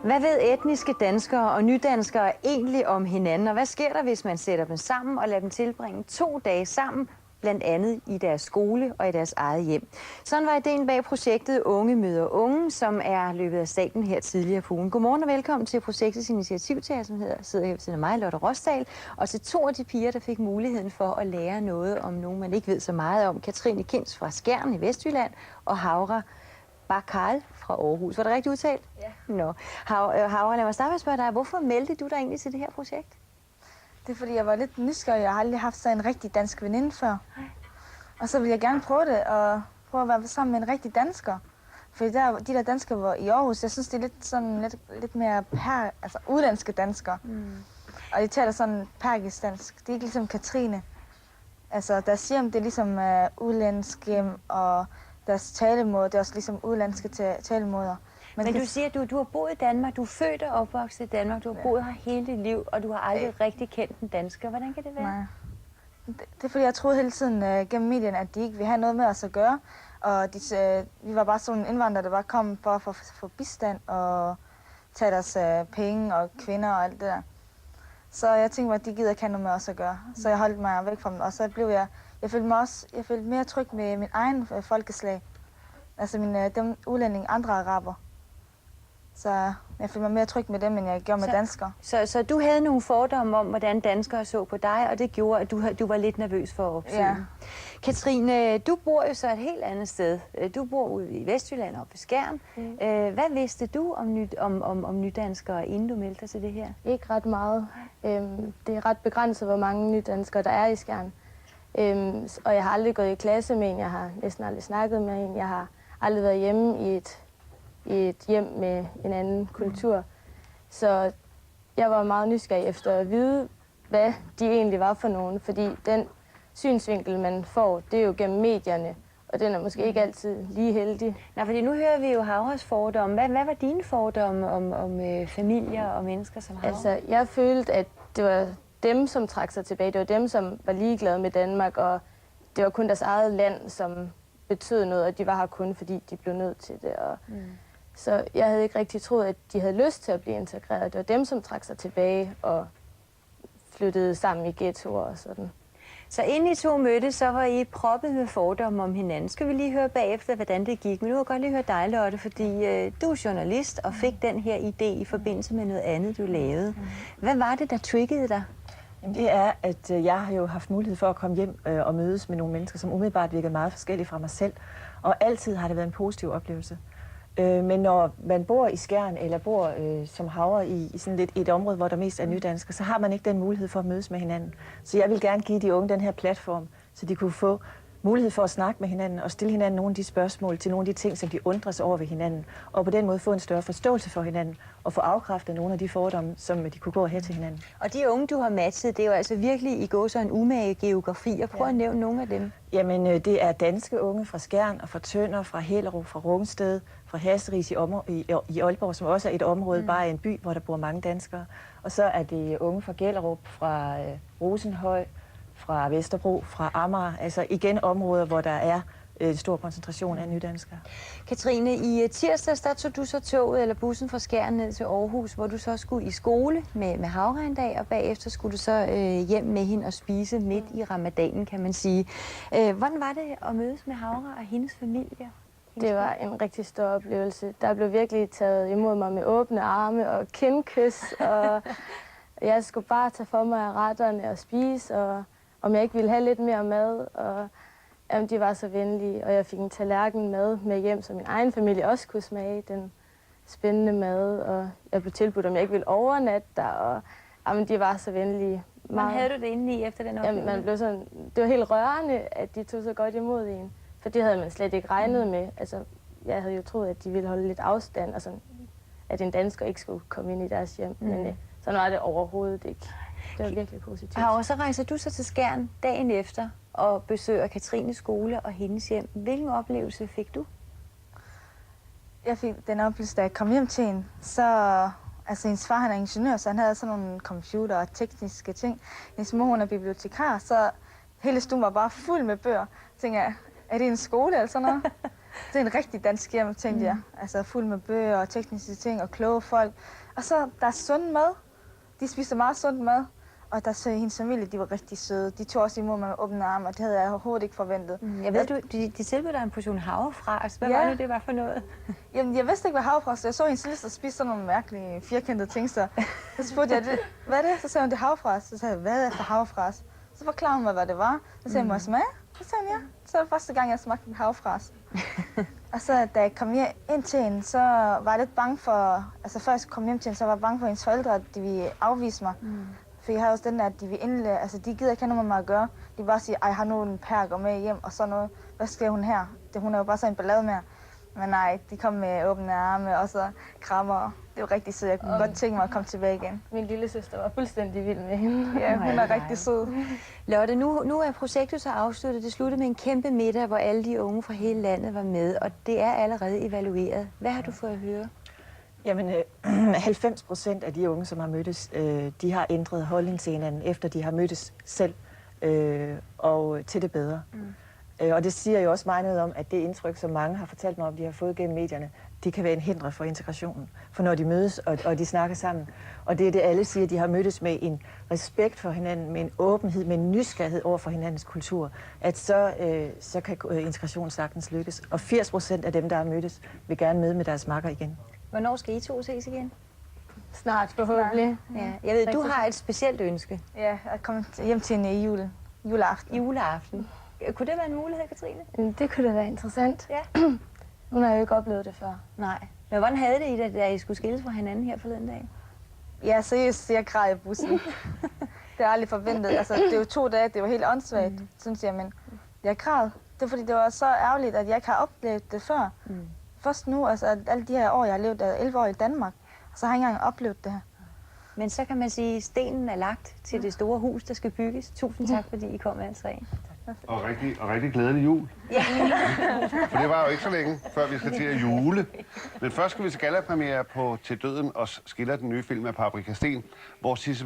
Hvad ved etniske danskere og nydanskere egentlig om hinanden, og hvad sker der, hvis man sætter dem sammen og lader dem tilbringe 2 dage sammen, blandt andet i deres skole og i deres eget hjem? Sådan var ideen bag projektet Unge møder unge, som er løbet af staten her tidligere på ugen. Godmorgen og velkommen til projektets initiativtager, som sidder her ved siden af mig, Lotte Rosdal, og til 2 af de piger, der fik muligheden for at lære noget om nogen, man ikke ved så meget om. Katrine Kins fra Skjern i Vestjylland og Havra Bakal fra Aarhus. Var det rigtigt udtalt? Ja. Nå. Havra, lad mig starte med at spørge dig. Hvorfor meldte du dig egentlig til det her projekt? Det er fordi, jeg var lidt nysgerrig. Jeg har aldrig haft så en rigtig dansk veninde før. Og så ville jeg gerne prøve det, og prøve at være sammen med en rigtig dansker. Fordi de der danskere var i Aarhus, jeg synes, det er lidt mere udlandske danskere. Og de taler sådan pakistansk. Det er ikke ligesom Katrine. Altså, deres hjem, det er ligesom udlandsk hjem, og deres talemåde, det er også ligesom udlandske talemåder. Men du siger, at du har boet i Danmark, du er født og opvokset i Danmark, du har boet her hele dit liv, og du har aldrig rigtig kendt en dansker. Hvordan kan det være? Nej. Det er fordi, jeg troede hele tiden gennem medierne, at de ikke ville have noget med os at gøre. Og vi var bare sådan nogle indvandrere, der bare kom for at få bistand og tage deres penge og kvinder og alt det der. Så jeg tænkte, at de gider ikke have noget med os at gøre. Så jeg holdt mig væk fra dem, og så blev jeg følte mere tryg med min egen folkeslag. Altså dem udlændinge, andre araber. Så jeg følte mig mere tryg med dem, end jeg gjorde med danskere. Så du havde nogle fordomme om, hvordan danskere så på dig, og det gjorde, at du var lidt nervøs for at opsøge. Ja. Katrine, du bor jo så et helt andet sted. Du bor ude i Vestjylland oppe ved Skjern. Hvad vidste du om nydanskere, inden du meldte dig til det her? Ikke ret meget. Det er ret begrænset, hvor mange nydanskere der er i Skjern. Og jeg har aldrig gået i klasse med en, jeg har næsten aldrig snakket med en, jeg har aldrig været hjemme i et hjem med en anden kultur. Så jeg var meget nysgerrig efter at vide, hvad de egentlig var for nogen, fordi den synsvinkel, man får, det er jo gennem medierne, og den er måske ikke altid lige heldig. Nej, fordi nu hører vi jo Havras fordomme. Hvad var dine fordomme om familier og mennesker som Havra? Altså, jeg følte, at det var dem, som trak sig tilbage. Det var dem, som var ligeglade med Danmark, og det var kun deres eget land, som betød noget, og de var her kun, fordi de blev nødt til det. Så jeg havde ikke rigtig troet, at de havde lyst til at blive integreret. Det var dem, som trak sig tilbage og flyttede sammen i ghettoer og sådan. Så inden I 2 mødtes, så var I proppet med fordomme om hinanden. Skal vi lige høre bagefter, hvordan det gik? Men nu vil jeg godt lige høre dig, Lotte, fordi du er journalist og fik den her idé i forbindelse med noget andet, du lavede. Hvad var det, der triggede dig? Jamen, det er, at jeg har jo haft mulighed for at komme hjem og mødes med nogle mennesker, som umiddelbart virkede meget forskellige fra mig selv. Og altid har det været en positiv oplevelse. Men når man bor i Skjern eller bor som Havra i sådan lidt et område, hvor der mest er nydanskere, så har man ikke den mulighed for at mødes med hinanden. Så jeg vil gerne give de unge den her platform, så de kunne få mulighed for at snakke med hinanden og stille hinanden nogle af de spørgsmål til nogle af de ting, som de undrer sig over ved hinanden. Og på den måde få en større forståelse for hinanden og få afkræftet nogle af de fordomme, som de kunne gå her til hinanden. Og de unge, du har matchet, det er jo altså virkelig i går så en umage geografi. Og prøv at nævne nogle af dem. Jamen, det er danske unge fra Skjern og fra Tønder, fra Hellerup, fra Rungsted, fra Hasteris i Aalborg, som også er et område, bare en by, hvor der bor mange danskere. Og så er det unge fra Gellerup, fra Rosenhøj, fra Vesterbro, fra Amager, altså igen områder, hvor der er en stor koncentration af nydanskere. Katrine, i tirsdags der tog du så toget eller bussen fra Skjern ned til Aarhus, hvor du så skulle i skole med Havra en dag, og bagefter skulle du så hjem med hende og spise midt i ramadanen, kan man sige. Hvordan var det at mødes med Havra og hendes familie? Det var en rigtig stor oplevelse. Der blev virkelig taget imod mig med åbne arme og kindkys, og jeg skulle bare tage for mig af retterne og spise, og om jeg ikke ville have lidt mere mad, og jamen, de var så venlige, og jeg fik en tallerken med hjem, så min egen familie også kunne smage den spændende mad, og jeg blev tilbudt, om jeg ikke ville overnatte der, og jamen, de var så venlige. Hvordan havde du det inde i efter den oplevelse? Jamen, det var helt rørende, at de tog så godt imod en, for det havde man slet ikke regnet med. Altså, jeg havde jo troet, at de ville holde lidt afstand, og sådan, at en dansker ikke skulle komme ind i deres hjem, men sådan var det overhovedet ikke. Det var virkelig positivt. Og så rejser du så til Skjern dagen efter og besøger Katrines skole og hendes hjem. Hvilken oplevelse fik du? Jeg fik den oplevelse, da jeg kom hjem til hende. Altså, hendes far han er ingeniør, så han havde sådan nogle computer og tekniske ting. Hendes mor hun er bibliotekar, så hele stuen var bare fuld med bøger. Så tænkte jeg, er det en skole eller sådan noget? Det er en rigtig dansk hjem, tænkte jeg. Altså fuld med bøger og tekniske ting og kloge folk. Og så, der er sund mad. De spiser meget sund mad. Og der så hendes familie, de var rigtig søde. De tog også imod mig med åbne arme, og det havde jeg overhovedet ikke forventet. Jeg ved, de tilbød dig en portion havrefras. Hvad Ja. var det var for noget? Jamen, jeg vidste ikke, hvad havrefras var. Jeg så hendes liste og spiste sådan nogle mærkelige, firkantede ting. Så spurgte jeg, hvad er det? Så sagde hun, det er havrefras. Så sagde jeg, hvad er for havrefras? Så forklarede hun mig, hvad det var. Så sagde jeg, må jeg smage? Så sagde hun, ja. Så var det første gang, jeg smagte en havrefras. Og så da jeg kom ind til hende, så var jeg lidt bange for... Altså før jeg kom hjem til hende, så var jeg bange for hendes forældre, at de ville afvise mig. For jeg har også den der, at de vil indlære, altså de gider ikke have noget med mig at gøre. De vil bare sige, ej, har nu en perker med hjem og sådan noget. Hvad skal hun her? Hun er jo bare sådan en ballade med. Men nej, de kom med åbne arme og så krammer. Det var rigtig sødt. Jeg kunne godt tænke mig at komme tilbage igen. Min lille søster var fuldstændig vild med hende. Ja, hun er rigtig sød. Lotte, nu er projektet så afsluttet. Det sluttede med en kæmpe middag, hvor alle de unge fra hele landet var med, og det er allerede evalueret. Hvad har du fået at høre? Jamen, 90% af de unge, som har mødtes, de har ændret holdning til hinanden, efter de har mødtes selv, og til det bedre. Og det siger jo også meget noget om, at det indtryk, som mange har fortalt mig om, de har fået gennem medierne, de kan være en hindre for integrationen. For når de mødes, og de snakker sammen, og det er det, alle siger, de har mødtes med en respekt for hinanden, med en åbenhed, med en nysgerrighed over for hinandens kultur, at så kan integrationen sagtens lykkes. Og 80% af dem, der har mødtes, vil gerne møde med deres makker igen. Hvornår skal I to ses igen? Snart forhåbentlig. Ja. Jeg ved, du har et specielt ønske. Ja, at komme hjem til hende i juleaften. Juleaften. Kunne det være en mulighed, Katrine? Det kunne da være interessant. Ja. Hun har jo ikke oplevet det før. Nej. Men hvordan havde det I det, da I skulle skilles fra hinanden her forleden dag? Ja, seriøst, jeg græd i bussen. Det har jeg aldrig forventet. Altså, det er jo 2 dage, det var helt åndssvagt, synes jeg, men jeg græd. Det er fordi, det var så ærgerligt, at jeg ikke har oplevet det før. Først nu, altså alle de her år, jeg har levet, 11 år i Danmark, så har jeg ikke engang oplevet det her. Men så kan man sige, at stenen er lagt til det store hus, der skal bygges. Tusind tak, fordi I kom alle tre. Og rigtig glædelig jul. Ja. For det var jo ikke så længe, før vi skal til at jule. Men først skal vi til gallapremiere på Til døden os skiller, den nye film af Paprika Steen, hvor Sisse